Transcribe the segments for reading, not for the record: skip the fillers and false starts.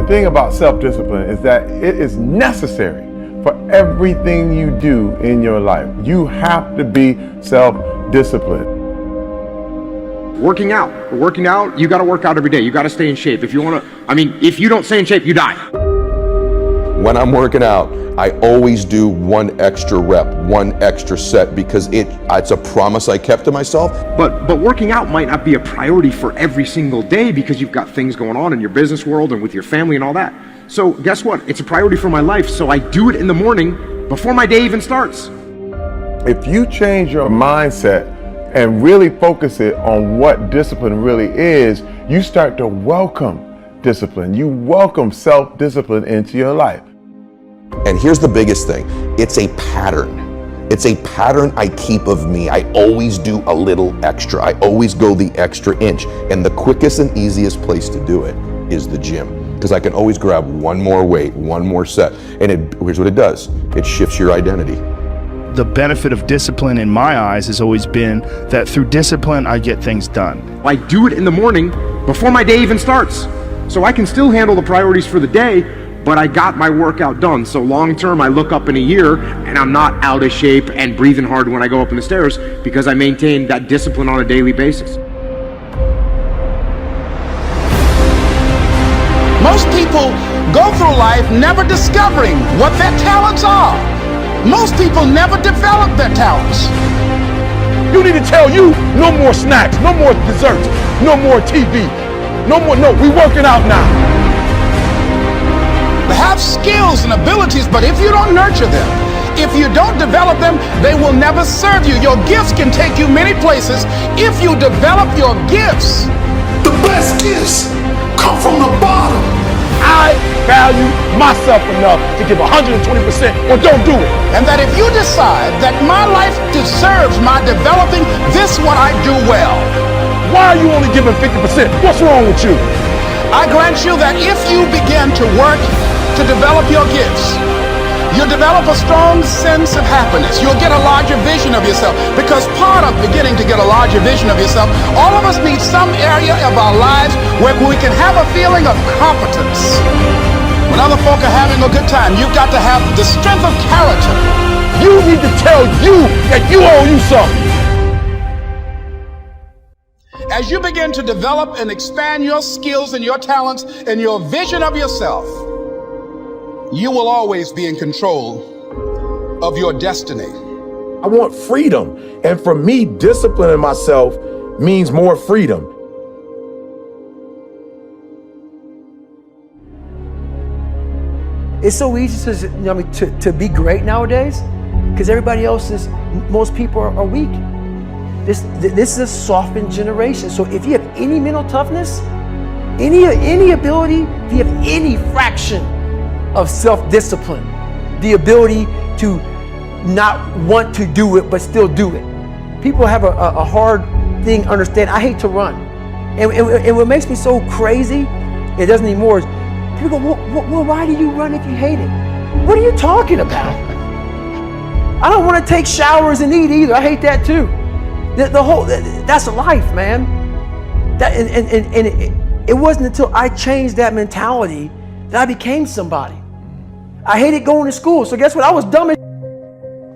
thing about self-discipline is that it is necessary for everything you do in your life. You have to be self-disciplined. Working out, you got to work out every day. You got to stay in shape. If you don't stay in shape, you die. When I'm working out, I always do one extra rep, one extra set, because it's a promise I kept to myself. But working out might not be a priority for every single day because you've got things going on in your business world and with your family and all that. So guess what? It's a priority for my life, so I do it in the morning before my day even starts. If you change your mindset and really focus it on what discipline really is, you start to welcome discipline. You welcome self-discipline into your life. And here's the biggest thing. It's a pattern. It's a pattern I keep of me. I always do a little extra. I always go the extra inch. And the quickest and easiest place to do it is the gym. Because I can always grab one more weight, one more set. And here's what it does. It shifts your identity. The benefit of discipline in my eyes has always been that through discipline, I get things done. I do it in the morning before my day even starts. So I can still handle the priorities for the day, but I got my workout done. So long term, I look up in a year and I'm not out of shape and breathing hard when I go up in the stairs because I maintain that discipline on a daily basis. Most people go through life never discovering what their talents are. Most people never develop their talents. You need to tell you, no more snacks, no more desserts, no more TV, no, we working out now. They have skills and abilities, but if you don't nurture them, if you don't develop them, they will never serve you. Your gifts can take you many places if you develop your gifts. The best gifts come from the bottom. I value myself enough to give 120% or don't do it. And that if you decide that my life deserves my developing this what I do well. Why are you only giving 50%? What's wrong with you? I grant you that if you begin to work to develop your gifts, you'll develop a strong sense of happiness. You'll get a larger vision of yourself, because part of beginning to get a larger vision of yourself, all of us need some area of our lives where we can have a feeling of competence. When other folk are having a good time, you've got to have the strength of character. You need to tell you that you owe you something. As you begin to develop and expand your skills and your talents and your vision of yourself, you will always be in control of your destiny. I want freedom. And for me, disciplining myself means more freedom. It's so easy to be great nowadays because most people are weak. This is a softened generation. So if you have any mental toughness, any ability, if you have any fraction of self-discipline, the ability to not want to do it but still do it. People have a hard thing understand. I hate to run. And what makes me so crazy, it doesn't anymore, is people go, well, why do you run if you hate it? What are you talking about? I don't want to take showers and eat either. I hate that too. That's a life, man. It wasn't until I changed that mentality that I became somebody. I hated going to school, so guess what? I was dumb as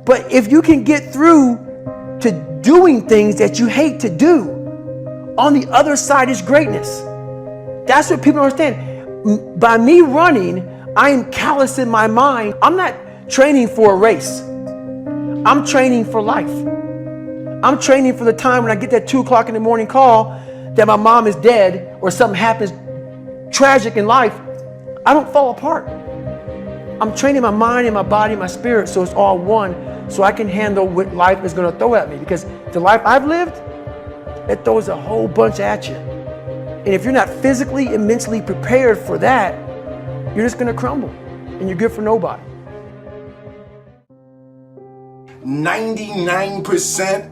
But if you can get through to doing things that you hate to do, on the other side is greatness. That's what people don't understand. By me running, I am callous in my mind. I'm not training for a race. I'm training for life. I'm training for the time when I get that 2 o'clock in the morning call that my mom is dead or something happens tragic in life. I don't fall apart. I'm training my mind and my body and my spirit so it's all one, so I can handle what life is going to throw at me. Because the life I've lived, it throws a whole bunch at you. And if you're not physically and mentally prepared for that, you're just going to crumble and you're good for nobody. 99%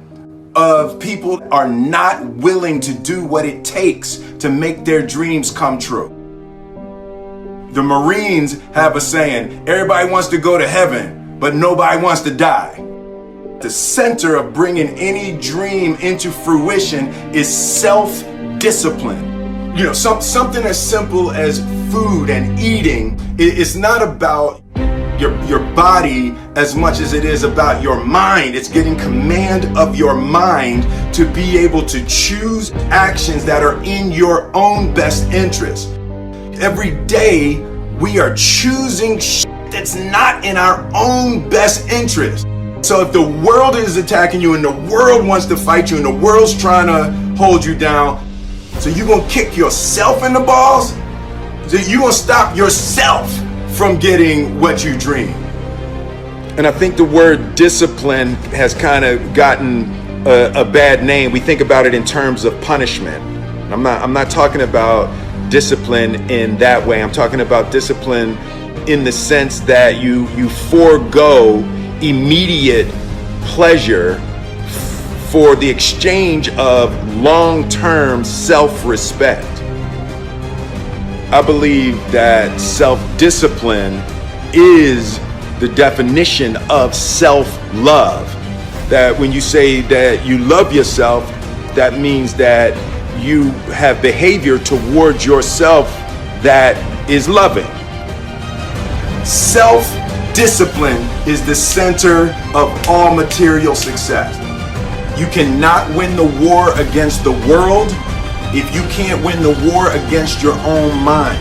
of people are not willing to do what it takes to make their dreams come true. The Marines have a saying, everybody wants to go to heaven, but nobody wants to die. The center of bringing any dream into fruition is self-discipline. You know, something as simple as food and eating, it's not about your body as much as it is about your mind. It's getting command of your mind to be able to choose actions that are in your own best interest. Every day we are choosing that's not in our own best interest. So if the world is attacking you and the world wants to fight you and the world's trying to hold you down, so you're gonna kick yourself in the balls? So you're gonna stop yourself from getting what you dream. And I think the word discipline has kind of gotten a bad name. We think about it in terms of punishment. I'm not talking about discipline in that way. I'm talking about discipline in the sense that you forego immediate pleasure for the exchange of long-term self-respect. I believe that self-discipline is the definition of self-love. That when you say that you love yourself, that means that you have behavior towards yourself that is loving. Self-discipline is the center of all material success. You cannot win the war against the world if you can't win the war against your own mind.